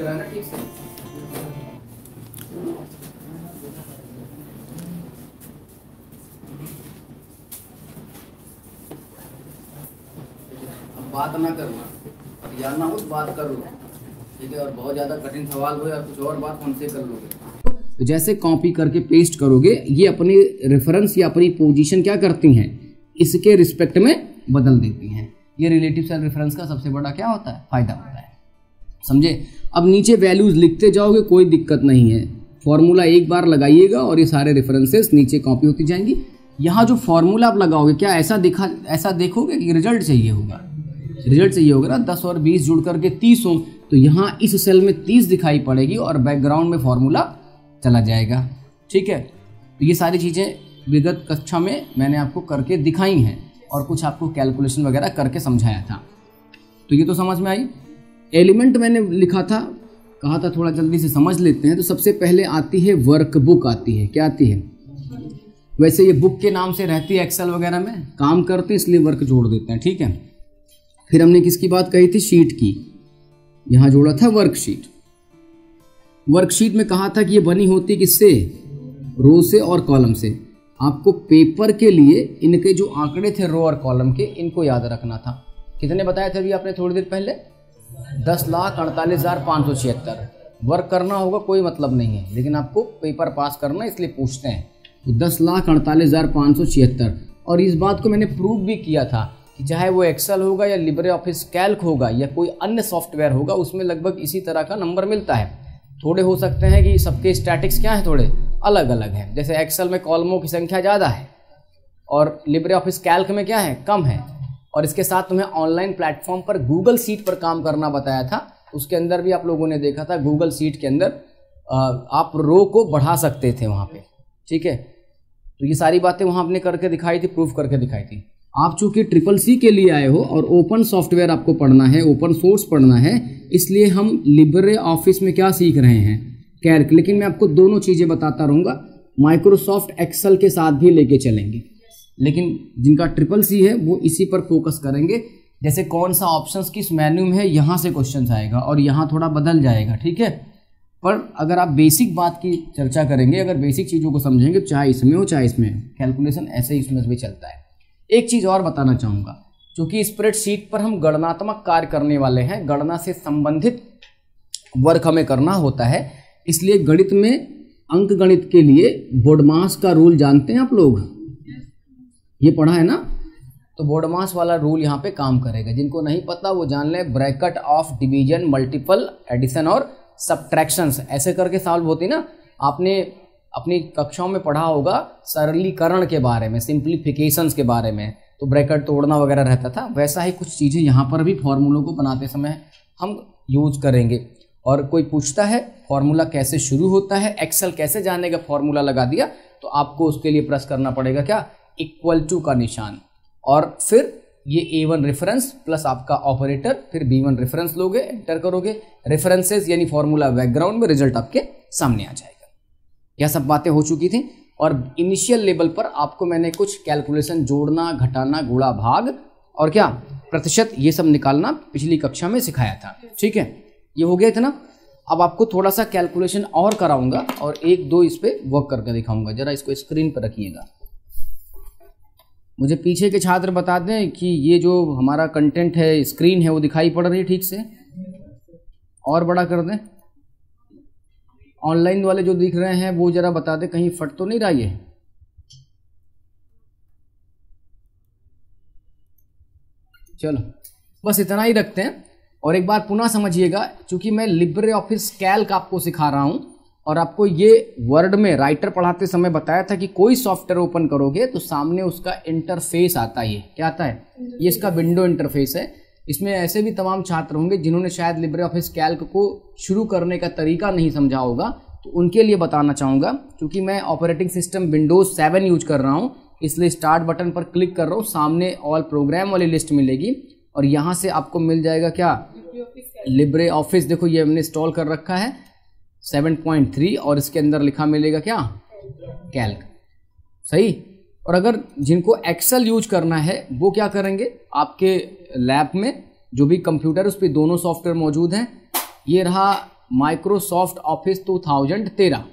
दिख रहा है ना ठीक से? अब बात ना करना, अब जानना हो तो बात कर लो, ठीक है? और बहुत ज़्यादा कठिन सवाल हो या कुछ और बात हमसे कर लोगे। तो जैसे कॉपी करके पेस्ट करोगे, ये अपनी रेफरेंस या अपनी पोजीशन क्या करती हैं, इसके रिस्पेक्ट में बदल देती हैं। ये रिलेटिव सेल रेफरेंस का सबसे बड़ा क्या होता है, फायदा होता है, समझे? अब नीचे वैल्यूज लिखते जाओगे, कोई दिक्कत नहीं है। फॉर्मूला एक बार लगाइएगा और ये सारे रेफरेंसेस नीचे कॉपी होती जाएंगी। यहाँ जो फॉर्मूला आप लगाओगे, क्या ऐसा देखोगे कि रिजल्ट चाहिए होगा? रिजल्ट चाहिए होगा ना, 10 और 20 जुड़ करके 30 हो, तो यहाँ इस सेल में 30 दिखाई पड़ेगी और बैकग्राउंड में फॉर्मूला चला जाएगा, ठीक है? तो ये सारी चीज़ें विगत कक्षा में मैंने आपको करके दिखाई हैं और कुछ आपको कैलकुलेशन वगैरह करके समझाया था। तो ये तो समझ में आई। एलिमेंट मैंने लिखा था, कहा था थोड़ा जल्दी से समझ लेते हैं। तो सबसे पहले आती है वर्कबुक, आती है, क्या आती है? वैसे ये बुक के नाम से रहती है, एक्सेल वगैरह में काम करते हैं इसलिए वर्क जोड़ देते हैं, ठीक है? फिर हमने किसकी बात कही थी, शीट की, यहाँ जोड़ा था वर्कशीट। वर्कशीट में कहा था कि ये बनी होती किससे, रो से और कॉलम से। आपको पेपर के लिए इनके जो आंकड़े थे रो और कॉलम के, इनको याद रखना था। कितने बताए थे अभी आपने थोड़ी देर पहले? 10,48,576। वर्क करना होगा, कोई मतलब नहीं है, लेकिन आपको पेपर पास करना है इसलिए पूछते हैं। तो 10,48,576। और इस बात को मैंने प्रूव भी किया था कि चाहे वो एक्सेल होगा या लिब्रे ऑफिस कैल्क होगा या कोई अन्य सॉफ्टवेयर होगा, उसमें लगभग इसी तरह का नंबर मिलता है। थोड़े हो सकते हैं कि सबके स्टैटिक्स क्या है, थोड़े अलग अलग हैं। जैसे एक्सेल में कॉलमों की संख्या ज़्यादा है और लिब्रे ऑफिस कैल्क में क्या है, कम है। और इसके साथ तुम्हें ऑनलाइन प्लेटफॉर्म पर गूगल शीट पर काम करना बताया था, उसके अंदर भी आप लोगों ने देखा था, गूगल शीट के अंदर आप रो को बढ़ा सकते थे वहाँ पे, ठीक है? तो ये सारी बातें वहाँ आपने करके दिखाई थी, प्रूफ करके दिखाई थी। आप चूंकि CCC के लिए आए हो और ओपन सॉफ्टवेयर आपको पढ़ना है, ओपन सोर्स पढ़ना है, इसलिए हम लिब्रे ऑफिस में क्या सीख रहे हैं, कैल्क। लेकिन मैं आपको दोनों चीज़ें बताता रहूँगा, माइक्रोसॉफ्ट एक्सेल के साथ भी लेके चलेंगे, लेकिन जिनका CCC है वो इसी पर फोकस करेंगे। जैसे कौन सा ऑप्शंस किस मेन्यू में है, यहाँ से क्वेश्चन आएगा और यहाँ थोड़ा बदल जाएगा, ठीक है? पर अगर आप बेसिक बात की चर्चा करेंगे, अगर बेसिक चीज़ों को समझेंगे, चाहे इसमें हो चाहे इसमें, कैलकुलेशन ऐसे ही इसमें भी चलता है। एक चीज़ और बताना चाहूँगा, क्योंकि स्प्रेडशीट पर हम गणनात्मक कार्य करने वाले हैं, गणना से संबंधित वर्क हमें करना होता है, इसलिए गणित में अंक गणित के लिए बोडमास का रूल जानते हैं आप लोग, ये पढ़ा है ना? तो बोडमास वाला रूल यहाँ पे काम करेगा। जिनको नहीं पता वो जान लें, bracket of division, multiple, addition और सब्ट्रैक्शंस ऐसे करके सॉल्व होती ना। आपने अपनी कक्षाओं में पढ़ा होगा सरलीकरण के बारे में, सिंप्लीफिकेशंस के बारे में, तो ब्रैकेट तोड़ना वगैरह रहता था। वैसा ही कुछ चीज़ें यहाँ पर भी फॉर्मूलों को बनाते समय हम यूज करेंगे। और कोई पूछता है फॉर्मूला कैसे शुरू होता है, एक्सेल कैसे जानेगा, फॉर्मूला लगा दिया, तो आपको उसके लिए प्रेस करना पड़ेगा क्या, इक्वल टू का निशान, और फिर ये A1 रेफरेंस प्लस आपका ऑपरेटर, फिर B1 रेफरेंस लोगे, एंटर करोगे, रेफरेंसेस यानी फॉर्मूला बैकग्राउंड में, रिजल्ट आपके सामने आ जाएगा। यह सब बातें हो चुकी थी। और इनिशियल लेवल पर आपको मैंने कुछ कैलकुलेशन, जोड़ना, घटाना, गुणा, भाग और क्या प्रतिशत, ये सब निकालना पिछली कक्षा में सिखाया था, ठीक है? ये हो गया इतना। अब आपको थोड़ा सा कैलकुलेशन और कराऊंगा और एक दो इस पे वर्क करके दिखाऊंगा। जरा इसको स्क्रीन पर रखिएगा। मुझे पीछे के छात्र बता दें कि ये जो हमारा कंटेंट है, स्क्रीन है, वो दिखाई पड़ रही है ठीक से? और बड़ा कर दें। ऑनलाइन वाले जो दिख रहे हैं वो जरा बता दें, कहीं फट तो नहीं रहा ये? चलो बस इतना ही रखते हैं। और एक बार पुनः समझिएगा, क्योंकि मैं लिब्रे ऑफिस कैल्क आपको सिखा रहा हूं और आपको ये वर्ड में राइटर पढ़ाते समय बताया था कि कोई सॉफ्टवेयर ओपन करोगे तो सामने उसका इंटरफेस आता है। क्या आता है? ये इसका विंडो इंटरफेस है। इसमें ऐसे भी तमाम छात्र होंगे जिन्होंने शायद लिब्रे ऑफिस कैल्क को शुरू करने का तरीका नहीं समझा होगा, तो उनके लिए बताना चाहूँगा। क्योंकि मैं ऑपरेटिंग सिस्टम विंडोज 7 यूज कर रहा हूँ, इसलिए स्टार्ट बटन पर क्लिक कर रहा हूँ, सामने ऑल प्रोग्राम वाली लिस्ट मिलेगी और यहाँ से आपको मिल जाएगा क्या, लिब्रे ऑफिस। देखो ये हमने इंस्टॉल कर रखा है 7.3 और इसके अंदर लिखा मिलेगा क्या, कैल्क। सही। और अगर जिनको एक्सेल यूज करना है वो क्या करेंगे, आपके लैब में जो भी कंप्यूटर उस पर दोनों सॉफ्टवेयर मौजूद हैं। ये रहा माइक्रोसॉफ्ट ऑफिस 2013,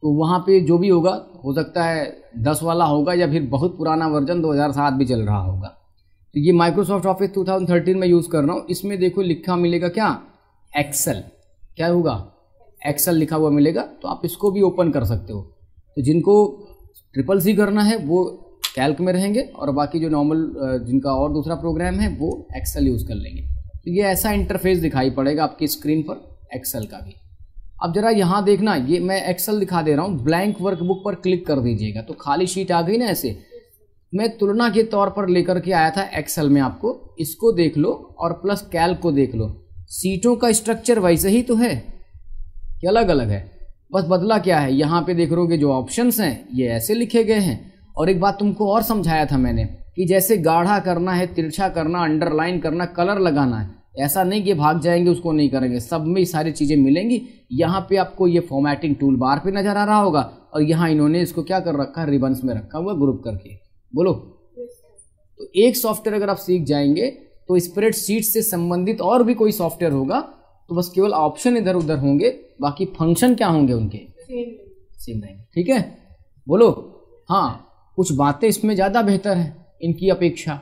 तो वहाँ पे जो भी होगा, हो सकता है 10 वाला होगा या फिर बहुत पुराना वर्जन 2007 भी चल रहा होगा। तो ये माइक्रोसॉफ्ट ऑफिस 2013 में यूज़ कर रहा हूँ। इसमें देखो लिखा मिलेगा क्या, एक्सेल, क्या होगा, एक्सेल लिखा हुआ मिलेगा। तो आप इसको भी ओपन कर सकते हो। तो जिनको CCC करना है वो कैल्क में रहेंगे और बाकी जो नॉर्मल जिनका और दूसरा प्रोग्राम है वो एक्सेल यूज़ कर लेंगे। तो ये ऐसा इंटरफेस दिखाई पड़ेगा आपकी स्क्रीन पर एक्सेल का भी। अब जरा यहाँ देखना, ये मैं एक्सेल दिखा दे रहा हूँ, ब्लैंक वर्कबुक पर क्लिक कर दीजिएगा तो खाली शीट आ गई ना। ऐसे मैं तुलना के तौर पर लेकर के आया था एक्सेल में, आपको इसको देख लो और प्लस कैल्क को देख लो। सीटों का स्ट्रक्चर वैसे ही तो है कि अलग अलग है, बस बदला क्या है, यहाँ पे देख रहोगे जो ऑप्शंस हैं ये ऐसे लिखे गए हैं। और एक बात तुमको और समझाया था मैंने कि जैसे गाढ़ा करना है, तिरछा करना, अंडरलाइन करना, कलर लगाना है, ऐसा नहीं कि भाग जाएंगे उसको नहीं करेंगे, सब में सारी चीज़ें मिलेंगी। यहाँ पे आपको ये फॉर्मेटिंग टूल बार पे नज़र आ रहा होगा और यहाँ इन्होंने इसको क्या कर रखा है, रिबन्स में रखा हुआ ग्रुप करके। बोलो, तो एक सॉफ्टवेयर अगर आप सीख जाएंगे तो स्प्रेडशीट से संबंधित और भी कोई सॉफ्टवेयर होगा तो बस केवल ऑप्शन इधर उधर होंगे, बाकी फंक्शन क्या होंगे उनके सेम रहेंगे। ठीक है, बोलो। हाँ, कुछ बातें इसमें ज़्यादा बेहतर हैं इनकी अपेक्षा,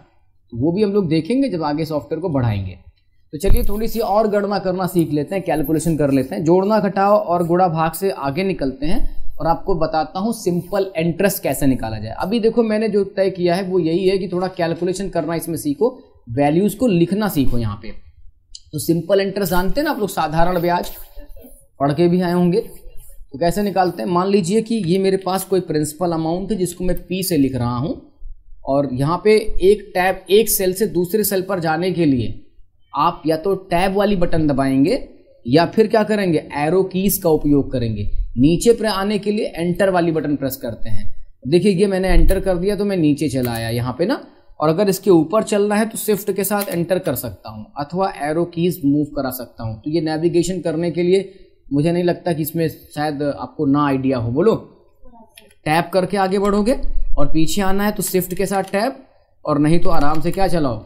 तो वो भी हम लोग देखेंगे जब आगे सॉफ्टवेयर को बढ़ाएंगे। तो चलिए थोड़ी सी और गणना करना सीख लेते हैं, कैलकुलेशन कर लेते हैं। जोड़ना, घटाव और गुणा भाग से आगे निकलते हैं और आपको बताता हूँ सिंपल इंटरेस्ट कैसे निकाला जाए। अभी देखो मैंने जो तय किया है वो यही है कि थोड़ा कैलकुलेशन करना इसमें सीखो, वैल्यूज़ को लिखना सीखो यहाँ पे। तो सिंपल इंटरेस्ट जानते हैं ना आप लोग, साधारण ब्याज पढ़ के भी आए होंगे। तो कैसे निकालते हैं, मान लीजिए कि ये मेरे पास कोई प्रिंसिपल अमाउंट है जिसको मैं P से लिख रहा हूँ और यहाँ पे एक टैब, एक सेल से दूसरे सेल पर जाने के लिए आप या तो टैब वाली बटन दबाएंगे या फिर क्या करेंगे, एरो कीज का उपयोग करेंगे। नीचे पर आने के लिए एंटर वाली बटन प्रेस करते हैं। देखिए ये मैंने एंटर कर दिया तो मैं नीचे चला आया यहाँ पे ना, और अगर इसके ऊपर चलना है तो शिफ्ट के साथ एंटर कर सकता हूँ अथवा एरो कीज मूव करा सकता हूँ। तो ये नेविगेशन करने के लिए मुझे नहीं लगता कि इसमें शायद आपको ना आइडिया हो। बोलो, टैप करके आगे बढ़ोगे और पीछे आना है तो शिफ्ट के साथ टैप, और नहीं तो आराम से क्या चलाओ,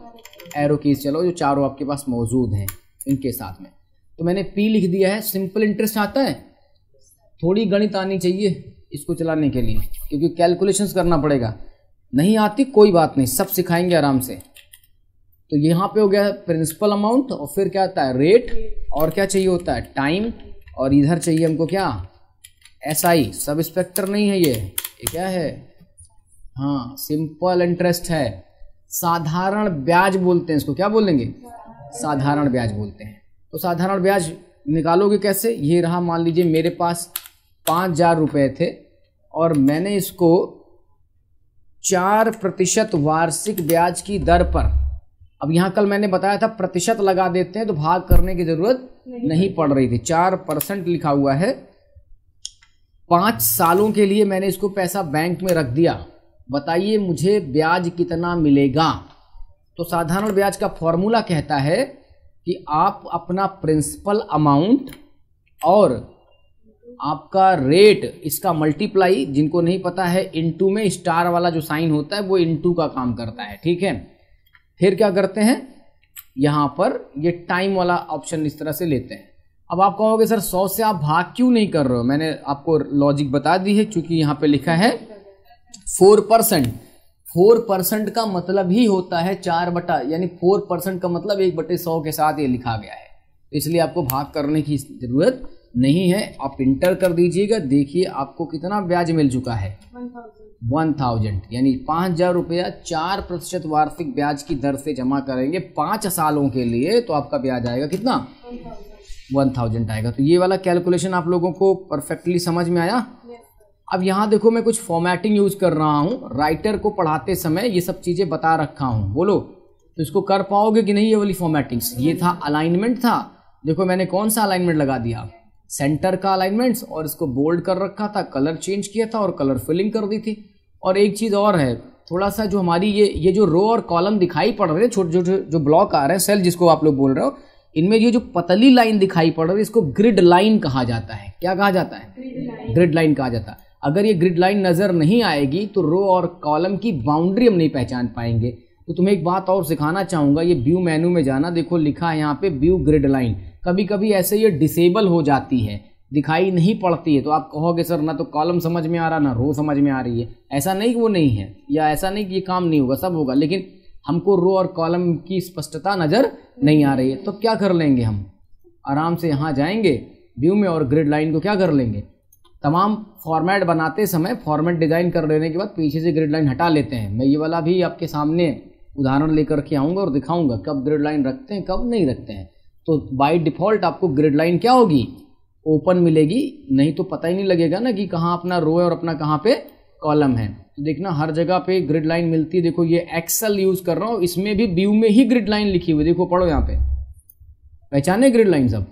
एरो कीज चलाओ जो चारों आपके पास मौजूद हैं इनके साथ में। तो मैंने P लिख दिया है। सिंपल इंटरेस्ट आता है, थोड़ी गणित आनी चाहिए इसको चलाने के लिए क्योंकि कैलकुलेशंस करना पड़ेगा। नहीं आती कोई बात नहीं, सब सिखाएंगे आराम से। तो यहाँ पे हो गया प्रिंसिपल अमाउंट और फिर क्या आता है, रेट, और क्या चाहिए होता है, टाइम, और इधर चाहिए हमको क्या, SI, सब इंस्पेक्टर नहीं है ये क्या है, हाँ सिंपल इंटरेस्ट है। साधारण ब्याज बोलते हैं इसको, क्या बोलेंगे, साधारण ब्याज बोलते हैं। तो साधारण ब्याज निकालोगे कैसे, ये रहा, मान लीजिए मेरे पास 5,000 रुपये थे और मैंने इसको 4% वार्षिक ब्याज की दर पर, अब यहाँ कल मैंने बताया था प्रतिशत लगा देते हैं तो भाग करने की जरूरत नहीं पड़ रही थी, 4% लिखा हुआ है। 5 सालों के लिए मैंने इसको पैसा बैंक में रख दिया, बताइए मुझे ब्याज कितना मिलेगा। तो साधारण ब्याज का फॉर्मूला कहता है कि आप अपना प्रिंसिपल अमाउंट और आपका रेट, इसका मल्टीप्लाई, जिनको नहीं पता है इनटू में स्टार वाला जो साइन होता है वो इनटू का काम करता है। ठीक है, फिर क्या करते हैं, यहाँ पर ये टाइम वाला ऑप्शन इस तरह से लेते हैं। अब आप कहोगे सर 100 से आप भाग क्यों नहीं कर रहे हो, मैंने आपको लॉजिक बता दी है, क्योंकि यहाँ पे लिखा है 4%। 4% का मतलब ही होता है 4 बटा, यानी 4% का मतलब 1/100 के साथ ये लिखा गया है, इसलिए आपको भाग करने की जरूरत नहीं है। आप इंटर कर दीजिएगा, देखिए आपको कितना ब्याज मिल चुका है, 1000, यानी 5,000 रुपया 4% वार्षिक ब्याज की दर से जमा करेंगे 5 सालों के लिए, तो आपका ब्याज आएगा कितना, 1000 आएगा। तो ये वाला कैलकुलेशन आप लोगों को परफेक्टली समझ में आया। अब यहाँ देखो मैं कुछ फॉर्मेटिंग यूज कर रहा हूँ, राइटर को पढ़ाते समय ये सब चीज़ें बता रखा हूँ। बोलो, तो इसको कर पाओगे कि नहीं ये वाली फॉर्मेटिंग्स। ये था अलाइनमेंट था, देखो मैंने कौन सा अलाइनमेंट लगा दिया, सेंटर का अलाइनमेंट्स, और इसको बोल्ड कर रखा था, कलर चेंज किया था और कलर फिलिंग कर दी थी। और एक चीज़ और है, थोड़ा सा जो हमारी ये जो रो और कॉलम दिखाई पड़ रहे हैं, छोटे छोटे जो ब्लॉक आ रहे हैं, सेल जिसको आप लोग बोल रहे हो, इनमें ये जो पतली लाइन दिखाई पड़ रही है इसको ग्रिड लाइन कहा जाता है। क्या कहा जाता है, ग्रिड लाइन कहा जाता है। अगर ये ग्रिड लाइन नज़र नहीं आएगी तो रो और कॉलम की बाउंड्री हम नहीं पहचान पाएंगे। तो तुम्हें एक बात और सिखाना चाहूँगा, ये व्यू मेनू में जाना, देखो लिखा है यहाँ पे व्यू ग्रिड लाइन, कभी कभी ऐसे ये डिसेबल हो जाती है, दिखाई नहीं पड़ती है, तो आप कहोगे सर ना तो कॉलम समझ में आ रहा ना रो समझ में आ रही है। ऐसा नहीं कि वो नहीं है, या ऐसा नहीं कि ये काम नहीं होगा, सब होगा, लेकिन हमको रो और कॉलम की स्पष्टता नज़र नहीं आ रही है। तो क्या कर लेंगे, हम आराम से यहाँ जाएंगे व्यू में और ग्रिड लाइन को क्या कर लेंगे, तमाम फॉर्मेट बनाते समय फॉर्मेट डिज़ाइन कर लेने के बाद पीछे से ग्रिड लाइन हटा लेते हैं। मैं ये वाला भी आपके सामने उदाहरण लेकर के आऊँगा और दिखाऊंगा कब ग्रिड लाइन रखते हैं कब नहीं रखते हैं। तो बाय डिफ़ॉल्ट आपको ग्रिड लाइन क्या होगी, ओपन मिलेगी, नहीं तो पता ही नहीं लगेगा ना कि कहाँ अपना रो है और अपना कहाँ पे कॉलम है। तो देखना हर जगह पे ग्रिड लाइन मिलती है। देखो ये एक्सेल यूज़ कर रहा हूँ, इसमें भी व्यू में ही ग्रिड लाइन लिखी हुई, देखो पढ़ो यहाँ पे, पहचाने ग्रिड लाइन सब।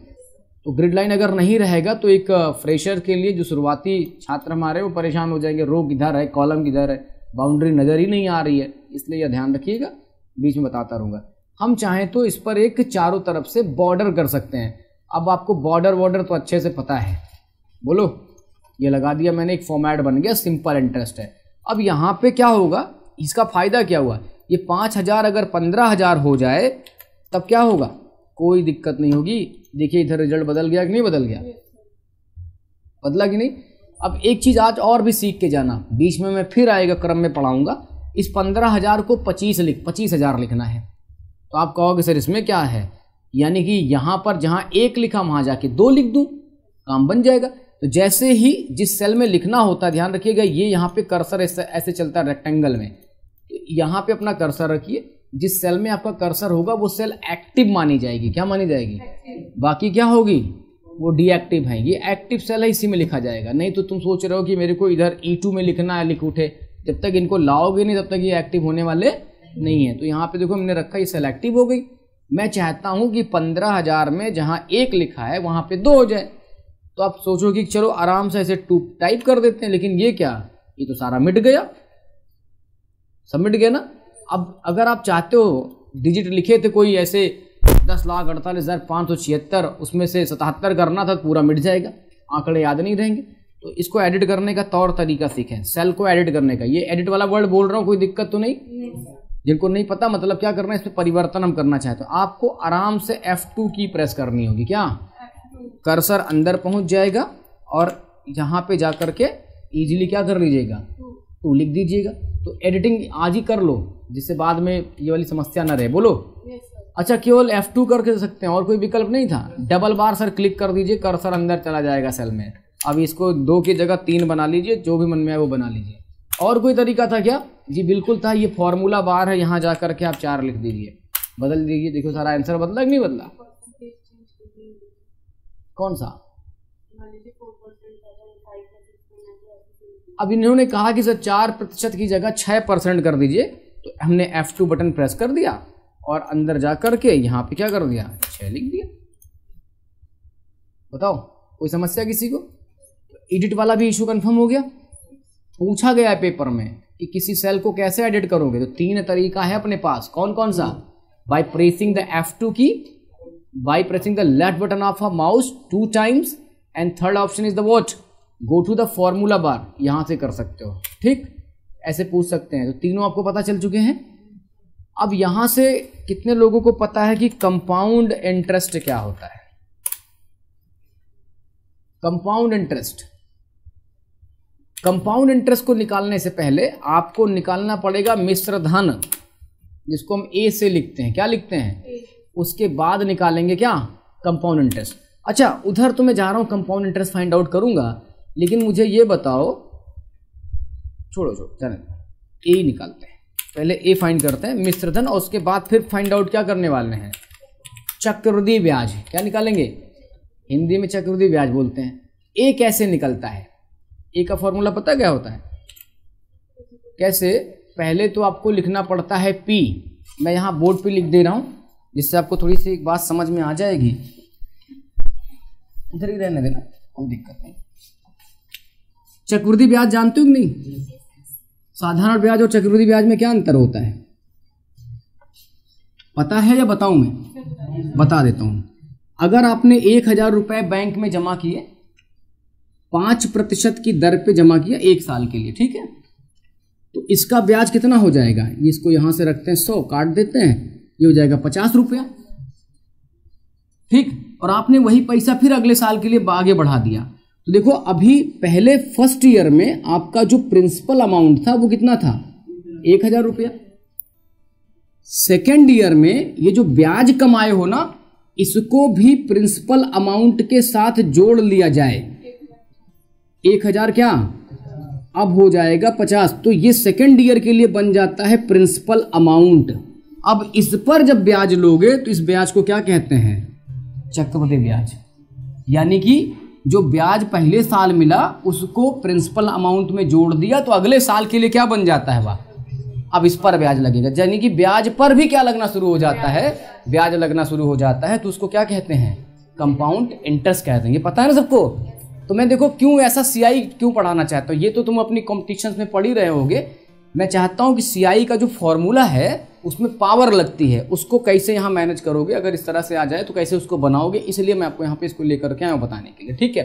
तो ग्रिड लाइन अगर नहीं रहेगा तो एक फ्रेशर के लिए, जो शुरुआती छात्र हमारे, वो परेशान हो जाएंगे, रो किधर है, कॉलम किधर है, बाउंड्री नज़र ही नहीं आ रही है। इसलिए यह ध्यान रखिएगा, बीच में बताता रहूँगा। हम चाहें तो इस पर एक चारों तरफ से बॉर्डर कर सकते हैं। अब आपको बॉर्डर तो अच्छे से पता है, बोलो, ये लगा दिया मैंने, एक फॉर्मेट बन गया, सिंपल इंटरेस्ट है। अब यहाँ पे क्या होगा, इसका फ़ायदा क्या हुआ, ये 5,000 अगर 15,000 हो जाए तब क्या होगा, कोई दिक्कत नहीं होगी। देखिए इधर रिजल्ट बदल गया कि नहीं बदल गया, बदला कि नहीं। अब एक चीज़ आज और भी सीख के जाना, बीच में मैं फिर आएगा क्रम में पढ़ाऊंगा। इस 15,000 को 25,000 लिखना है। तो आप कहोगे सर इसमें क्या है, यानी कि यहाँ पर जहाँ 1 लिखा वहाँ जाके 2 लिख दूँ, काम बन जाएगा। तो जैसे ही जिस सेल में लिखना होता है, ध्यान रखिएगा, ये यहाँ पे कर्सर ऐसे चलता है रेक्टेंगल में, तो यहाँ पे अपना कर्सर रखिए। जिस सेल में आपका कर्सर होगा वो सेल एक्टिव मानी जाएगी। क्या मानी जाएगी, बाकी क्या होगी, वो डीएक्टिव है। ये एक्टिव सेल है, इसी में लिखा जाएगा। नहीं तो तुम सोच रहे हो कि मेरे को इधर E2 में लिखना है, लिख उठे, जब तक इनको लाओगे नहीं तब तक ये एक्टिव होने वाले नहीं है। तो यहाँ पे देखो हमने रखा, ये सेल एक्टिव हो गई। मैं चाहता हूँ कि 15,000 में जहाँ 1 लिखा है वहाँ पे 2 हो जाए। तो आप सोचो कि चलो आराम से ऐसे 2 टाइप कर देते हैं, लेकिन ये क्या, ये तो सारा मिट गया, सब मिट गया ना। अब अगर आप चाहते हो, डिजिट लिखे थे कोई ऐसे 10,48,576, उसमें से 77 करना था, पूरा मिट जाएगा, आंकड़े याद नहीं रहेंगे। तो इसको एडिट करने का तौर तरीका सीखें, सेल को एडिट करने का। ये एडिट वाला वर्ड बोल रहा हूँ, कोई दिक्कत तो नहीं, जिनको नहीं पता मतलब क्या करना है, इसमें परिवर्तन हम करना चाहते हो, आपको आराम से F2 की प्रेस करनी होगी। क्या, कर्सर अंदर पहुंच जाएगा और यहाँ पे जा करके इजीली क्या कर लीजिएगा, 2 लिख दीजिएगा। तो एडिटिंग आज ही कर लो, जिससे बाद में ये वाली समस्या ना रहे। बोलो अच्छा, केवल F2 करके सकते हैं, और कोई विकल्प नहीं था। डबल बार सर क्लिक कर दीजिए, कर्सर अंदर चला जाएगा सेल में। अब इसको 2 की जगह 3 बना लीजिए, जो भी मन में है वो बना लीजिए। और कोई तरीका था क्या, जी बिल्कुल था, ये फॉर्मूला बार है, यहाँ जा करके आप 4 लिख दीजिए, बदल दीजिए। देखो सारा आंसर बदला कि नहीं बदला, कौन सा। अब इन्होंने कहा कि सर 4% की जगह 6% कर दीजिए, तो हमने F2 बटन प्रेस कर दिया और अंदर जा करके यहाँ पे क्या कर दिया, 6 लिख दिया। बताओ कोई समस्या किसी को। एडिट वाला भी इशू कंफर्म हो गया। पूछा गया है पेपर में कि किसी सेल को कैसे एडिट करोगे, तो 3 तरीका है अपने पास। कौन कौन सा, bye pressing the F2 key, by pressing the left button of a mouse 2 times, and third option is the what, go to the formula bar, यहां से कर सकते हो। ठीक, ऐसे पूछ सकते हैं। तो तीनों आपको पता चल चुके हैं। अब यहां से कितने लोगों को पता है कि कंपाउंड इंटरेस्ट क्या होता है। कंपाउंड इंटरेस्ट, कंपाउंड इंटरेस्ट को निकालने से पहले आपको निकालना पड़ेगा मिश्र धन, जिसको हम ए से लिखते हैं। क्या लिखते हैं, उसके बाद निकालेंगे क्या, कंपाउंड इंटरेस्ट। अच्छा, उधर तो मैं जा रहा हूं कंपाउंड इंटरेस्ट फाइंड आउट करूंगा, लेकिन मुझे ये बताओ, छोड़ो जाने दो, ए निकालते हैं। पहले ए फाइंड करते हैं मिश्र धन, और उसके बाद फिर फाइंड आउट क्या करने वाले हैं, चक्रवृद्धि ब्याज। क्या निकालेंगे, हिंदी में चक्रवृद्धि ब्याज बोलते हैं। ए कैसे निकलता है, ए का फॉर्मूला पता क्या होता है, कैसे, पहले तो आपको लिखना पड़ता है पी। मैं यहाँ बोर्ड पे लिख दे रहा हूँ, जिससे आपको थोड़ी सी एक बात समझ में आ जाएगी। इधर ही रहने देना, कोई दिक्कत नहीं। चक्रवृद्धि ब्याज जानते हो कि नहीं, साधारण ब्याज और चक्रवृद्धि ब्याज में क्या अंतर होता है, पता है या बताऊं, मैं बता देता हूं। अगर आपने 1,000 रुपए बैंक में जमा किए, 5% की दर पे जमा किया 1 साल के लिए, ठीक है, तो इसका ब्याज कितना हो जाएगा, इसको यहां से रखते हैं 100, काट देते हैं, ये हो जाएगा 50 रुपया। ठीक, और आपने वही पैसा फिर अगले साल के लिए आगे बढ़ा दिया। तो देखो अभी पहले फर्स्ट ईयर में आपका जो प्रिंसिपल अमाउंट था वो कितना था, 1000 रुपया। सेकेंड ईयर में ये जो ब्याज कमाए हो ना, इसको भी प्रिंसिपल अमाउंट के साथ जोड़ लिया जाए। 1000 क्या अब हो जाएगा 50, तो ये सेकेंड ईयर के लिए बन जाता है प्रिंसिपल अमाउंट। अब इस पर जब ब्याज लोगे तो इस ब्याज को क्या कहते हैं, चक्रवृद्धि ब्याज। यानी कि जो ब्याज पहले साल मिला उसको प्रिंसिपल अमाउंट में जोड़ दिया तो अगले साल के लिए क्या बन जाता है वह, अब इस पर ब्याज लगेगा। यानी कि ब्याज पर भी क्या लगना शुरू हो जाता है, ब्याज लगना शुरू हो जाता है, तो उसको क्या कहते हैं, कंपाउंड इंटरेस्ट कहते हैं। ये पता है ना सबको। तो मैं देखो क्यों ऐसा सीआई क्यों पढ़ाना चाहता हूँ, ये तो तुम अपनी कॉम्पिटिशन्स में पढ़ ही रहे होगे। मैं चाहता हूँ कि सीआई का जो फॉर्मूला है उसमें पावर लगती है, उसको कैसे यहाँ मैनेज करोगे, अगर इस तरह से आ जाए तो कैसे उसको बनाओगे, इसलिए मैं आपको यहाँ पे इसको लेकर के आया हूँ बताने के लिए। ठीक है,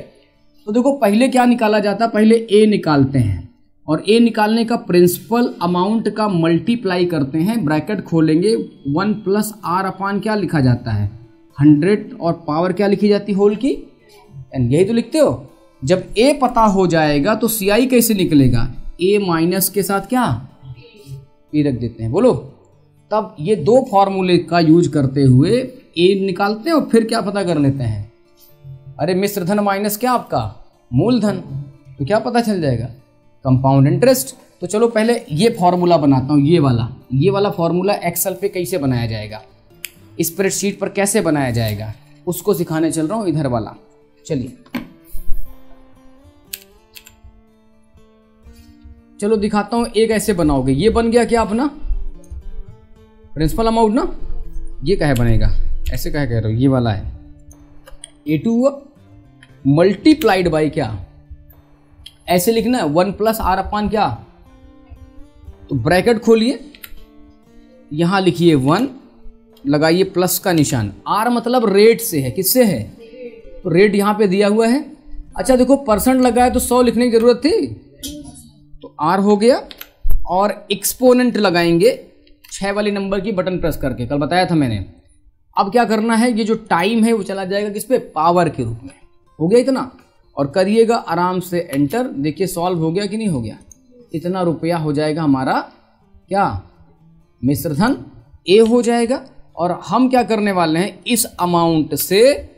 तो देखो पहले क्या निकाला जाता है, पहले ए निकालते हैं और ए निकालने का प्रिंसिपल अमाउंट का मल्टीप्लाई करते हैं, ब्रैकेट खोलेंगे 1 + r/, क्या लिखा जाता है 100, और पावर क्या लिखी जाती है होल की, यही तो लिखते हो। जब ए पता हो जाएगा तो सीआई कैसे निकलेगा, ए माइनस के साथ क्या ए रख देते हैं, बोलो। तब ये दो फॉर्मूले का यूज करते हुए ए निकालते हैं और फिर क्या पता कर लेते हैं, अरे मिश्र धन माइनस क्या आपका मूलधन, तो क्या पता चल जाएगा, कंपाउंड इंटरेस्ट। तो चलो पहले ये फॉर्मूला बनाता हूँ, ये वाला फॉर्मूला एक्सेल पे कैसे बनाया जाएगा, स्प्रेडशीट पर कैसे बनाया जाएगा, उसको सिखाने चल रहा हूँ, इधर वाला। चलिए चलो दिखाता हूँ एक ऐसे बनाओगे। ये बन गया क्या अपना प्रिंसिपल अमाउंट ना, ये कहे बनेगा, ऐसे कहे कह रहे हो, ये वाला है A2 मल्टीप्लाइड बाई क्या, ऐसे लिखना है 1 + r/, क्या, तो ब्रैकेट खोलिए, यहां लिखिए 1, लगाइए प्लस का निशान, r मतलब रेट से है, किससे है, तो रेट यहां पे दिया हुआ है। अच्छा देखो परसेंट लगा है तो 100 लिखने की जरूरत थी, तो r हो गया, और एक्सपोनेंट लगाएंगे 6 वाली नंबर की बटन प्रेस करके, कल बताया था मैंने। अब क्या करना है, ये जो टाइम है वो चला जाएगा किस पे, पावर के रूप में। हो गया इतना, और करिएगा आराम से एंटर, देखिए सॉल्व हो गया कि नहीं हो गया। इतना रुपया हो जाएगा हमारा क्या, मिश्रधन ए हो जाएगा। और हम क्या करने वाले हैं, इस अमाउंट से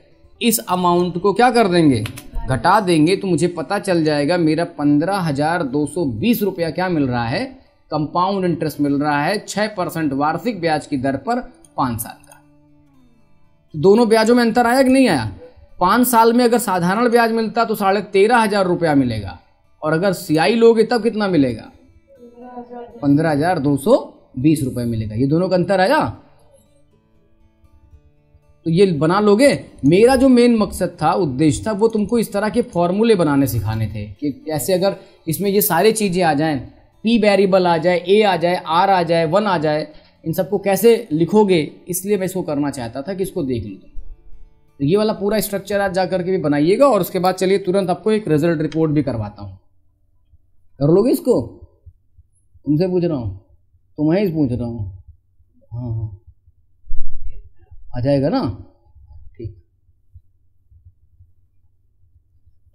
इस अमाउंट को क्या कर देंगे, घटा देंगे, तो मुझे पता चल जाएगा मेरा 15,220 रुपया क्या मिल रहा है, कंपाउंड इंटरेस्ट मिल रहा है 6% वार्षिक ब्याज की दर पर 5 साल का। तो दोनों ब्याजों में अंतर आया कि नहीं आया, 5 साल में अगर साधारण ब्याज मिलता तो 13,500 रुपया मिलेगा, और अगर सीआई लोगे तब कितना मिलेगा, 15,220 रुपये मिलेगा। ये दोनों का अंतर आया, तो ये बना लोगे। मेरा जो मेन मकसद था, उद्देश्य था, वो तुमको इस तरह के फॉर्मूले बनाने सिखाने थे कि ऐसे अगर इसमें ये सारी चीजें आ जाएं, पी वेरिएबल आ जाए, ए आ जाए, आर आ जाए, 1 आ जाए, इन सबको कैसे लिखोगे, इसलिए मैं इसको करना चाहता था कि इसको देख लो। तो ये वाला पूरा स्ट्रक्चर आज जा करके भी बनाइएगा, और उसके बाद चलिए तुरंत आपको एक रिजल्ट रिपोर्ट भी करवाता हूँ। कर लोगे इसको, तुमसे पूछ रहा हूँ, तुम्हें पूछ रहा हूँ, हाँ आ जाएगा ना, ठीक।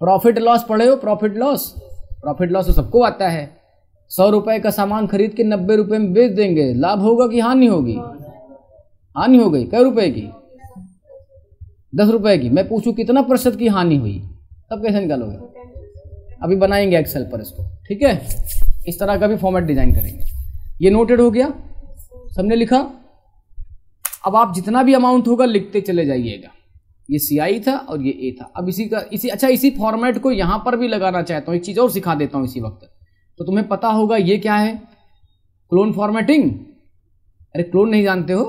प्रॉफिट लॉस पढ़े हो, प्रॉफिट लॉस तो सबको आता है। 100 रुपए का सामान खरीद के 90 रुपए में बेच देंगे, लाभ होगा कि हानि होगी, हानि हो गई। कै रुपए की, 10 रुपए की। मैं पूछूं कितना % की हानि हुई, तब कैसे निकालोगे, अभी बनाएंगे एक्सेल पर इसको, ठीक है। इस तरह का भी फॉर्मेट डिजाइन करेंगे। ये नोटेड हो गया, सबने लिखा। अब आप जितना भी अमाउंट होगा लिखते चले जाइएगा। ये सीआई था और ये ए था। अब इसी फॉर्मेट को यहां पर भी लगाना चाहता हूं। एक चीज और सिखा देता हूं इसी वक्त, तो तुम्हें पता होगा ये क्या है, क्लोन फॉर्मेटिंग। अरे क्लोन नहीं जानते हो,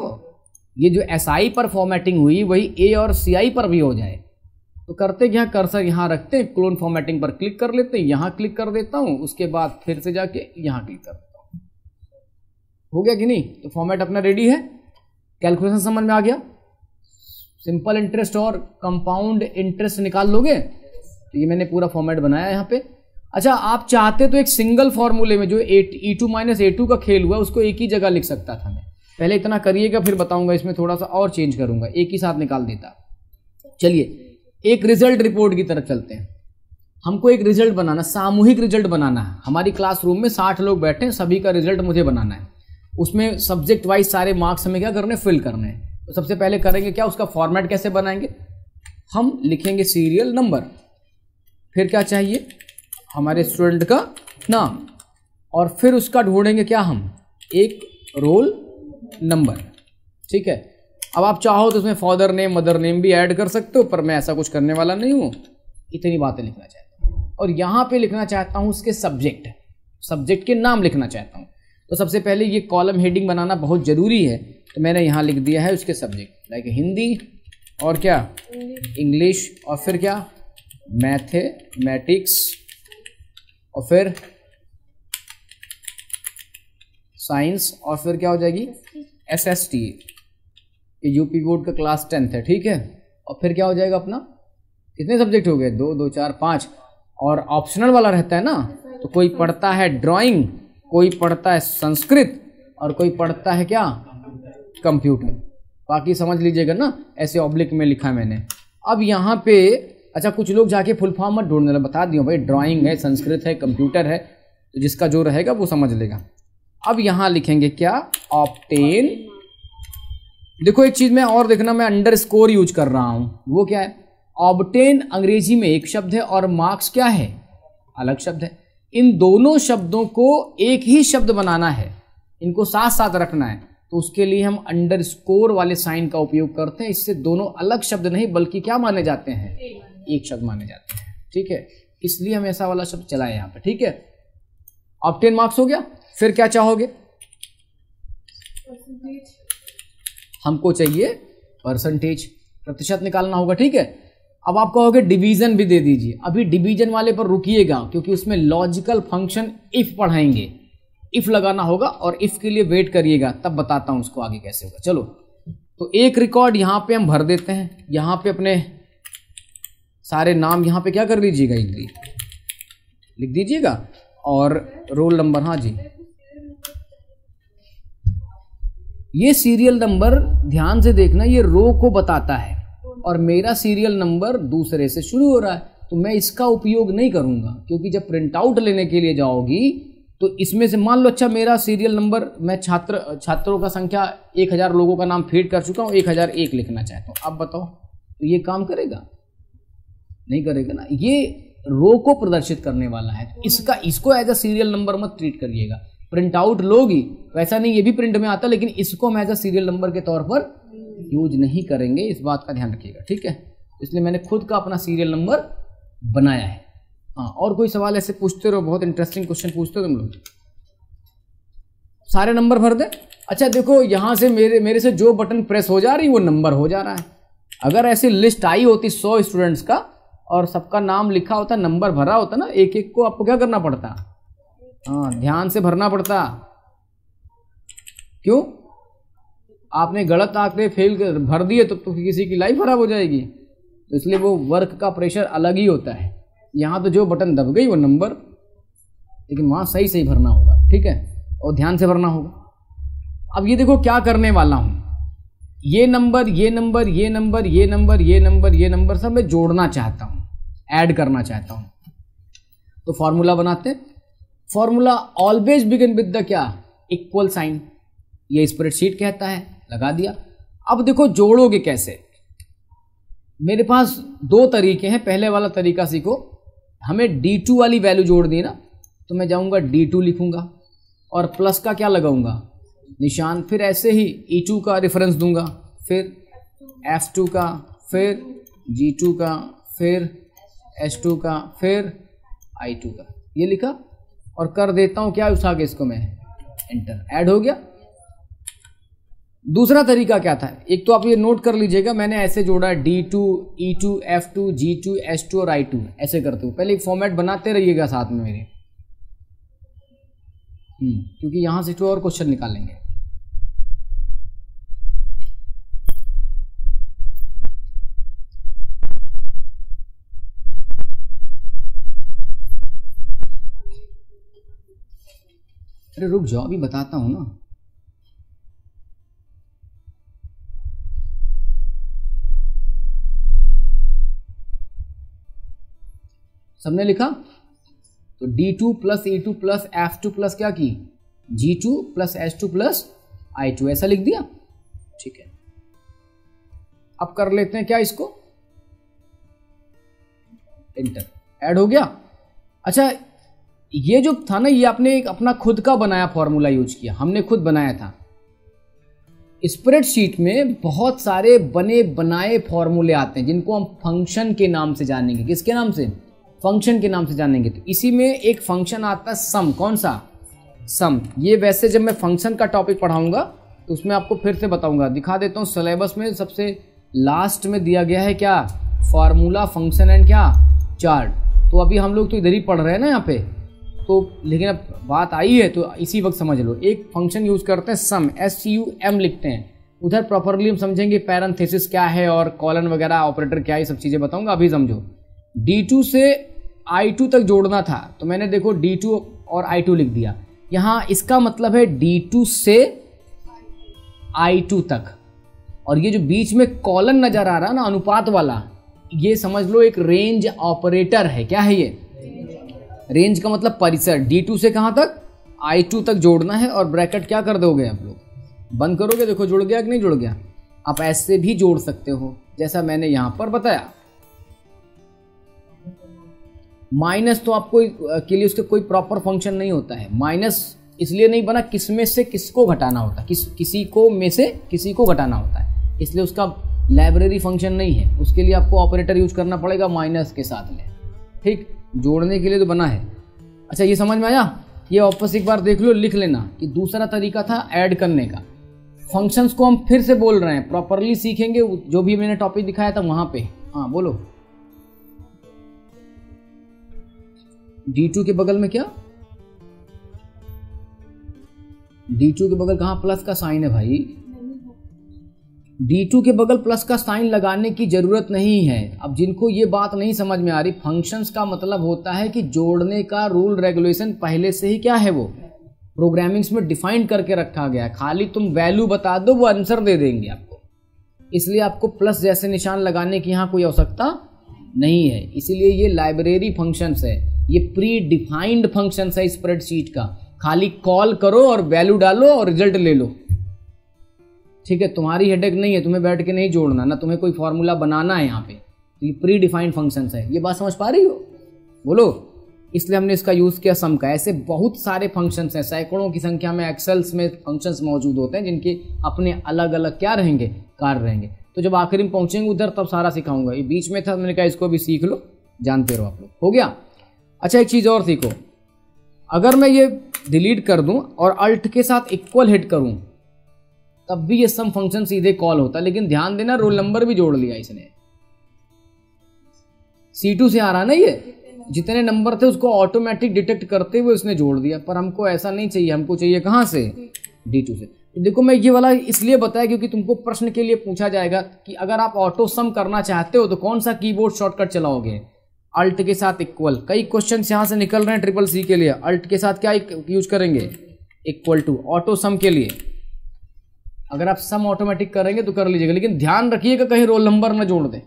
ये जो एसआई पर फॉर्मेटिंग हुई वही ए और सीआई पर भी हो जाए। तो करते क्या, कर्सर यहां रखते हैं, क्लोन फॉर्मेटिंग पर क्लिक कर लेते हैं, यहां क्लिक कर देता हूं, उसके बाद फिर से जाके यहां क्लिक कर देता हूं। हो गया कि नहीं, तो फॉर्मेट अपना रेडी है। कैलकुलेशन समझ में आ गया, सिंपल इंटरेस्ट और कंपाउंड इंटरेस्ट निकाल लोगे। तो ये मैंने पूरा फॉर्मेट बनाया यहाँ पे। अच्छा, आप चाहते तो एक सिंगल फॉर्मूले में जो E2 - A2 का खेल हुआ उसको एक ही जगह लिख सकता था मैं। पहले इतना करिएगा, फिर बताऊंगा। इसमें थोड़ा सा और चेंज करूंगा, एक ही साथ निकाल देता। चलिए एक रिजल्ट रिपोर्ट की तरफ चलते हैं। हमको एक रिजल्ट बनाना, सामूहिक रिजल्ट बनाना है। हमारी क्लासरूम में 60 लोग बैठे हैं, सभी का रिजल्ट मुझे बनाना है। उसमें सब्जेक्ट वाइज सारे मार्क्स हमें क्या करने, फिल करने हैं। तो सबसे पहले करेंगे क्या, उसका फॉर्मेट कैसे बनाएंगे, हम लिखेंगे सीरियल नंबर, फिर क्या चाहिए, हमारे स्टूडेंट का नाम, और फिर उसका ढूंढेंगे क्या, हम एक रोल नंबर। ठीक है, अब आप चाहो तो उसमें फादर नेम मदर नेम भी ऐड कर सकते हो, पर मैं ऐसा कुछ करने वाला नहीं हूं, इतनी बातें लिखना चाहता हूं। और यहां पे लिखना चाहता हूं उसके सब्जेक्ट के नाम लिखना चाहता हूं। तो सबसे पहले ये कॉलम हेडिंग बनाना बहुत जरूरी है, तो मैंने यहां लिख दिया है उसके सब्जेक्ट, लाइक हिंदी और क्या, इंग्लिश, और फिर क्या, मैथमेटिक्स, और फिर साइंस, और फिर क्या हो जाएगी SST, ये यूपी बोर्ड का क्लास 10th है। ठीक है, और फिर क्या हो जाएगा अपना, कितने सब्जेक्ट हो गए, 2 2 4 5, और ऑप्शनल वाला रहता है ना, तो कोई पढ़ता है ड्राइंग, कोई पढ़ता है संस्कृत, और कोई पढ़ता है क्या, कंप्यूटर। बाकी समझ लीजिएगा ना, ऐसे ऑब्लिक में लिखा है मैंने। अब यहाँ पे अच्छा, कुछ लोग जाके फुल फॉर्म मत ढूंढने, बता दियो भाई, ड्राइंग है, संस्कृत है, कंप्यूटर है, तो जिसका जो रहेगा वो समझ लेगा। अब यहाँ लिखेंगे क्या, ऑब्टेन। देखो एक चीज में और देखना, मैं अंडरस्कोर यूज कर रहा हूं, वो क्या है, ऑब्टेन अंग्रेजी में एक शब्द है और मार्क्स क्या है, अलग शब्द है। इन दोनों शब्दों को एक ही शब्द बनाना है, इनको साथ साथ रखना है, तो उसके लिए हम अंडरस्कोर वाले साइन का उपयोग करते हैं। इससे दोनों अलग शब्द नहीं बल्कि क्या माने जाते हैं, एक शब्द माने जाते हैं। ठीक है, इसलिए हम ऐसा वाला शब्द चलाए यहाँ पे। ठीक है, ऑब्टेन मार्क्स हो गया, फिर क्या चाहोगे, हमको चाहिए परसेंटेज, प्रतिशत निकालना होगा। ठीक है, अब आप कहोगे डिवीजन भी दे दीजिए, अभी डिवीजन वाले पर रुकिएगा, क्योंकि उसमें लॉजिकल फंक्शन इफ पढ़ाएंगे, इफ लगाना होगा, और इफ के लिए वेट करिएगा, तब बताता हूं उसको आगे कैसे होगा। चलो, तो एक रिकॉर्ड यहां पे हम भर देते हैं, यहां पे अपने सारे नाम यहां पे क्या कर लीजिएगा, लिख दीजिएगा, और रोल नंबर, हाँ जी, ये सीरियल नंबर ध्यान से देखना, ये रो को बताता है, और मेरा सीरियल नंबर दूसरे से शुरू हो रहा है, तो मैं इसका उपयोग नहीं करूंगा, क्योंकि जब प्रिंट आउट लेने के लिए जाओगी तो इसमें से मान लो, अच्छा मेरा सीरियल नंबर, मैं छात्रों का संख्या 1000 लोगों का नाम फीड कर चुका हूं, 1001 लिखना चाहता हूं, अब बताओ तो ये काम करेगा, नहीं करेगा ना। ये रो को प्रदर्शित करने वाला है, इसको एज अ सीरियल नंबर मत ट्रीट करिएगा। प्रिंट आउट लोगी वैसा नहीं, ये भी प्रिंट में आता, लेकिन इसको हम एज अ सीरियल नंबर के तौर पर यूज नहीं करेंगे, इस बात का ध्यान रखिएगा। ठीक है, इसलिए मैंने खुद का अपना सीरियल नंबर बनाया है। हाँ, और कोई सवाल ऐसे पूछते रहो, बहुत इंटरेस्टिंग क्वेश्चन पूछते हो तुम लोग। सारे नंबर भर दे। अच्छा देखो, यहां से मेरे से जो बटन प्रेस हो जा रही वो नंबर हो जा रहा है। अगर ऐसी लिस्ट आई होती 100 स्टूडेंट्स का और सबका नाम लिखा होता, नंबर भरा होता ना, एक एक को आपको क्या करना पड़ता, हाँ ध्यान से भरना पड़ता। क्यों, आपने गलत आंकड़े फेल भर दिए तो किसी की लाइफ खराब हो जाएगी, तो इसलिए वो वर्क का प्रेशर अलग ही होता है। यहाँ तो जो बटन दब गई वो नंबर, लेकिन वहाँ सही सही भरना होगा। ठीक है, और ध्यान से भरना होगा। अब ये देखो क्या करने वाला हूँ, ये नंबर ये नंबर ये नंबर ये नंबर ये नंबर ये नंबर सब मैं जोड़ना चाहता हूँ, ऐड करना चाहता हूँ। तो फॉर्मूला बनाते हैं। Formula always begin with the क्या, इक्वल साइन, ये स्प्रेडशीट कहता है, लगा दिया। अब देखो जोड़ोगे कैसे, मेरे पास 2 तरीके हैं। पहले वाला तरीका सीखो, हमें D2 वाली वैल्यू जोड़ दी ना, तो मैं जाऊंगा D2 लिखूंगा और प्लस का क्या लगाऊंगा, निशान, फिर ऐसे ही E2 का रेफरेंस दूंगा, फिर F2 का, फिर G2 का, फिर S2 का, फिर I2 का, ये लिखा और कर देता हूं क्या उठा के इसको मैं, एंटर, ऐड हो गया। दूसरा तरीका क्या था, एक तो आप ये नोट कर लीजिएगा, मैंने ऐसे जोड़ा D2, E2, F2, G2, S2 और I2, ऐसे करते हुए। पहले एक फॉर्मेट बनाते रहिएगा साथ में मेरे, क्योंकि यहां से 2 और क्वेश्चन निकालेंगे। अरे रुक जाओ, अभी बताता हूं ना। सबने लिखा? तो D2 plus E2 plus F2 plus क्या की, G2 plus H2 plus I2, ऐसा लिख दिया। ठीक है, अब कर लेते हैं क्या इसको, इंटर, ऐड हो गया। अच्छा, ये जो था ना, ये आपने एक अपना खुद का बनाया फॉर्मूला यूज किया, हमने खुद बनाया था। स्प्रेडशीट में बहुत सारे बने बनाए फॉर्मूले आते हैं जिनको हम फंक्शन के नाम से जानेंगे। किसके नाम से? फंक्शन के नाम से जानेंगे। तो इसी में एक फंक्शन आता है सम। कौन सा? सम। ये वैसे जब मैं फंक्शन का टॉपिक पढ़ाऊंगा तो उसमें आपको फिर से बताऊंगा। दिखा देता हूँ, सिलेबस में सबसे लास्ट में दिया गया है क्या, फॉर्मूला, फंक्शन एंड क्या, चार्ट। तो अभी हम लोग तो इधर ही पढ़ रहे हैं ना यहाँ पे, तो लेकिन अब बात आई है तो इसी वक्त समझ लो। एक फंक्शन यूज करते हैं सम, SUM लिखते हैं। उधर प्रॉपरली हम समझेंगे पैरेंथेसिस क्या है और कॉलन वगैरह ऑपरेटर क्या है, ये सब चीजें बताऊंगा। अभी समझो, D2 से I2 तक जोड़ना था तो मैंने देखो D2 और I2 लिख दिया। यहाँ इसका मतलब है D2 से I2 तक, और ये जो बीच में कॉलन नजर आ रहा है ना, अनुपात वाला, ये समझ लो एक रेंज ऑपरेटर है। क्या है ये? रेंज का मतलब परिसर। D2 से कहां तक? I2 तक जोड़ना है, और ब्रैकेट क्या कर दोगे आप लोग, बंद करोगे। देखो जुड़ गया कि नहीं जुड़ गया। आप ऐसे भी जोड़ सकते हो जैसा मैंने यहां पर बताया। माइनस तो आपको के लिए उसके कोई प्रॉपर फंक्शन नहीं होता है। माइनस इसलिए नहीं बना, किसमें से किसको घटाना होता है, किसी को में से किसी को घटाना होता है, इसलिए उसका लाइब्रेरी फंक्शन नहीं है। उसके लिए आपको ऑपरेटर यूज करना पड़ेगा माइनस के साथ में। ठीक, जोड़ने के लिए तो बना है। अच्छा, ये समझ में आया? ये वापस एक बार देख लो, लिख लेना कि दूसरा तरीका था ऐड करने का। फंक्शंस को हम फिर से बोल रहे हैं, प्रॉपरली सीखेंगे जो भी मैंने टॉपिक दिखाया था वहां पे। हाँ बोलो, D2 के बगल में क्या, D2 के बगल कहां प्लस का साइन है भाई? D2 के बगल प्लस का साइन लगाने की जरूरत नहीं है। अब जिनको ये बात नहीं समझ में आ रही, फंक्शंस का मतलब होता है कि जोड़ने का रूल रेगुलेशन पहले से ही क्या है, वो प्रोग्रामिंग्स में डिफाइन करके रखा गया है। खाली तुम वैल्यू बता दो, वो आंसर दे देंगे आपको। इसलिए आपको प्लस जैसे निशान लगाने की यहाँ कोई आवश्यकता नहीं है। इसीलिए ये लाइब्रेरी फंक्शंस है, ये प्री डिफाइंड फंक्शंस है स्प्रेडशीट का। खाली कॉल करो और वैल्यू डालो और रिजल्ट ले लो। ठीक है, तुम्हारी हेडेक नहीं है, तुम्हें बैठ के नहीं जोड़ना, ना तुम्हें कोई फॉर्मूला बनाना है यहाँ पे। तो ये प्री डिफाइंड फंक्शंस है। ये बात समझ पा रही हो? बोलो। इसलिए हमने इसका यूज किया सम का। ऐसे बहुत सारे फंक्शंस हैं, सैकड़ों की संख्या में एक्सेल्स में फंक्शंस मौजूद होते हैं जिनके अपने अलग अलग क्या रहेंगे, कार्य रहेंगे। तो जब आखिरी में पहुंचेंगे उधर तब सारा सिखाऊंगा। ये बीच में था, मैंने कहा इसको भी सीख लो, जानते रहो आप लोग। हो गया? अच्छा, एक चीज और सीखो। अगर मैं ये डिलीट कर दूं और अल्ट के साथ इक्वल हिट करूं तब भी ये सम फंक्शन सीधे कॉल होता है। लेकिन ध्यान देना, रोल नंबर भी जोड़ लिया इसने। C2 से आ रहा ना, ये जितने नंबर थे उसको ऑटोमेटिक डिटेक्ट करते हुए उसने जोड़ दिया। पर हमको ऐसा नहीं चाहिए, हमको चाहिए कहां से? D2 से। तो देखो, मैं ये वाला इसलिए बताया क्योंकि तुमको प्रश्न के लिए पूछा जाएगा कि अगर आप ऑटो सम करना चाहते हो तो कौन सा कीबोर्ड शॉर्टकट चलाओगे? अल्ट के साथ इक्वल। कई क्वेश्चन यहां से निकल रहे हैं CCC के लिए। अल्ट के साथ क्या यूज करेंगे? Equal to. ऑटो सम के लिए अगर आप सम ऑटोमेटिक करेंगे तो कर लीजिएगा, लेकिन ध्यान रखिएगा कहीं रोल नंबर न जोड़ दें,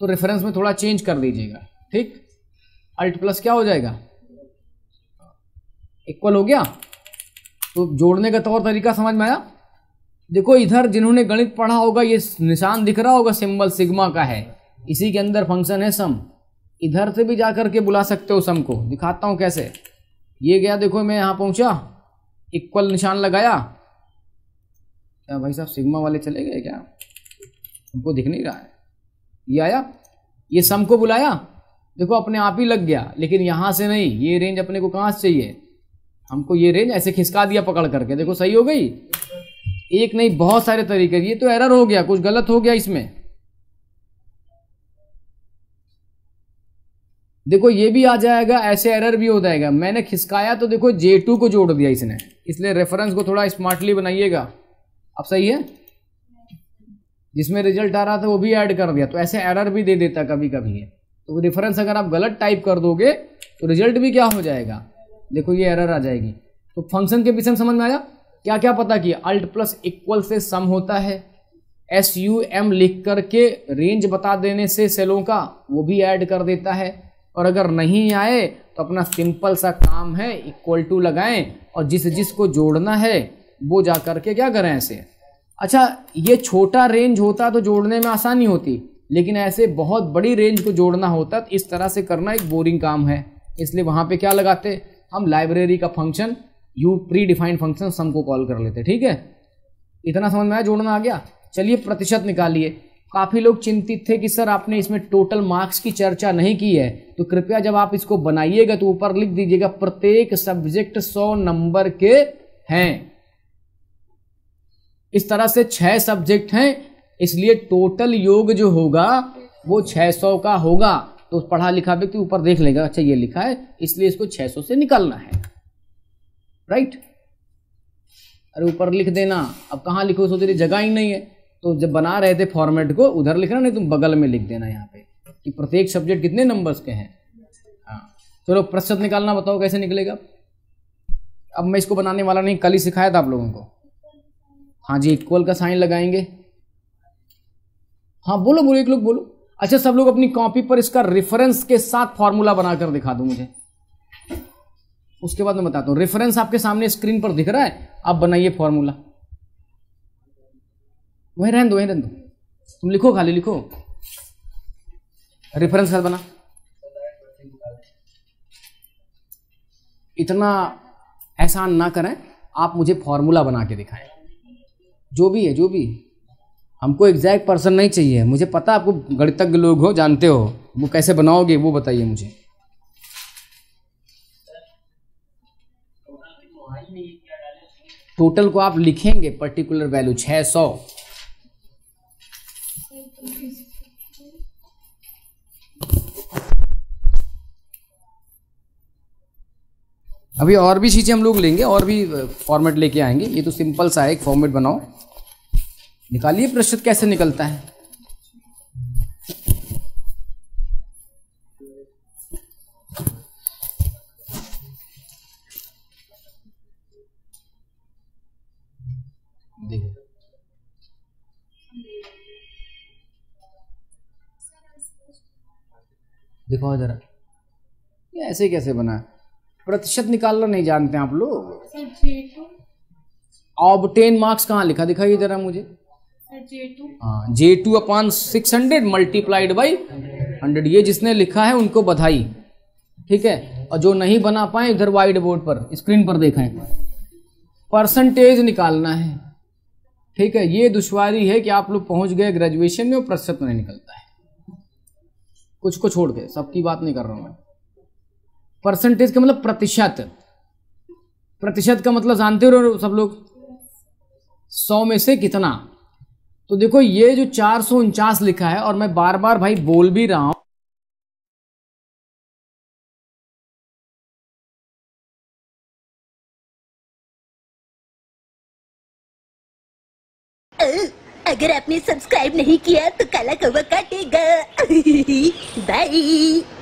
तो रेफरेंस में थोड़ा चेंज कर दीजिएगा। ठीक, अल्ट प्लस क्या हो जाएगा? इक्वल हो गया। तो जोड़ने का तौर तरीका समझ में आया? देखो, इधर जिन्होंने गणित पढ़ा होगा ये निशान दिख रहा होगा, सिंबल सिग्मा का है, इसी के अंदर फंक्शन है सम। इधर से भी जाकर के बुला सकते हो सम को। दिखाता हूं कैसे। ये गया, देखो मैं यहां पहुंचा, इक्वल निशान लगाया। क्या भाई साहब सिग्मा वाले चले गए क्या? हमको दिख नहीं रहा है। ये आया, ये सम को बुलाया, देखो अपने आप ही लग गया। लेकिन यहां से नहीं, ये रेंज अपने को कहां से चाहिए? हमको ये रेंज ऐसे खिसका दिया पकड़ करके। देखो सही हो गई। एक नहीं, बहुत सारे तरीके। ये तो एरर हो गया, कुछ गलत हो गया इसमें। देखो ये भी आ जाएगा, ऐसे एरर भी हो जाएगा। मैंने खिसकाया तो देखो J2 को जोड़ दिया इसने, इसलिए रेफरेंस को थोड़ा स्मार्टली बनाइएगा। अब सही है? जिसमें रिजल्ट आ रहा था वो भी ऐड कर दिया, तो ऐसे एरर भी दे देता कभी कभी है। तो रेफरेंस अगर आप गलत टाइप कर दोगे तो रिजल्ट भी क्या हो जाएगा, देखो ये एरर आ जाएगी। तो फंक्शन के पीछे समझ में आया? क्या क्या पता किया? अल्ट प्लस इक्वल से सम होता है, SUM लिख करके रेंज बता देने से सेलों का वो भी ऐड कर देता है, और अगर नहीं आए तो अपना सिंपल सा काम है, इक्वल टू लगाएं और जिसको जोड़ना है वो जा करके क्या करें ऐसे। अच्छा, ये छोटा रेंज होता तो जोड़ने में आसानी होती, लेकिन ऐसे बहुत बड़ी रेंज को जोड़ना होता तो इस तरह से करना एक बोरिंग काम है। इसलिए वहां पे क्या लगाते हम, लाइब्रेरी का function you predefined function sum को कॉल कर लेते। ठीक है, इतना समझ में आया, जोड़ना आ गया। चलिए प्रतिशत निकालिए। काफी लोग चिंतित थे कि सर आपने इसमें टोटल मार्क्स की चर्चा नहीं की है, तो कृपया जब आप इसको बनाइएगा तो ऊपर लिख दीजिएगा प्रत्येक सब्जेक्ट 100 नंबर के हैं। इस तरह से 6 सब्जेक्ट हैं, इसलिए टोटल योग जो होगा वो 600 का होगा। तो पढ़ा लिखा व्यक्ति ऊपर देख लेगा, अच्छा ये लिखा है इसलिए इसको 600 से निकालना है, राइट। अरे ऊपर लिख देना, अब कहाँ लिखो, सो तेरी जगह ही नहीं है। तो जब बना रहे थे फॉर्मेट को उधर लिखना, नहीं तुम बगल में लिख देना यहाँ पे कि प्रत्येक सब्जेक्ट कितने नंबर्स के हैं। हाँ चलो, प्रतिशत निकालना बताओ कैसे निकलेगा। अब मैं इसको बनाने वाला नहीं, कल ही सिखाया था आप लोगों को। हाँ जी, इक्वल का साइन लगाएंगे। हाँ बोलो बोलो, एक लोग बोलो। अच्छा, सब लोग अपनी कॉपी पर इसका रेफरेंस के साथ फॉर्मूला बनाकर दिखा दो मुझे, उसके बाद मैं बताता हूं। रेफरेंस आपके सामने स्क्रीन पर दिख रहा है, आप बनाइए फॉर्मूला। वहीं रहने दो, वहीं रहने दो, तुम लिखो, खाली लिखो। रेफरेंस कैसे बना, इतना एहसान ना करें, आप मुझे फॉर्मूला बना के दिखाएं। जो भी है, जो भी, हमको एग्जैक्ट पर्सन नहीं चाहिए। मुझे पता आपको गणितज्ञ लोग हो, जानते हो, वो कैसे बनाओगे वो बताइए मुझे। टोटल को आप लिखेंगे पर्टिकुलर वैल्यू 600। अभी और भी चीजें हम लोग लेंगे, और भी फॉर्मेट लेके आएंगे। ये तो सिंपल सा है, एक फॉर्मेट बनाओ, निकालिए प्रतिशत कैसे निकलता है। देखो दिखाओ जरा, ये ऐसे कैसे बना। प्रतिशत निकालना नहीं जानते आप लोग। ऑब्टेन मार्क्स कहाँ लिखा, दिखाइए जरा मुझे। हाँ, J2 अपॉन 600 मल्टीप्लाइड बाई 100। ये जिसने लिखा है उनको बधाई, ठीक है। और जो नहीं बना पाए इधर वाइट बोर्ड पर स्क्रीन पर देखा है, परसेंटेज निकालना है, ठीक है। ये दुश्वारी है कि आप लोग पहुंच गए ग्रेजुएशन में और प्रतिशत नहीं निकलता है, कुछ को छोड़ के, सबकी बात नहीं कर रहा हूं मैं। परसेंटेज का मतलब प्रतिशत, प्रतिशत का मतलब जानते हो सब लोग, 100 में से कितना। तो देखो ये जो 449 लिखा है, और मैं बार बार भाई बोल भी रहा हूं, अगर आपने सब्सक्राइब नहीं किया तो काला कौवा काटेगा। बाय।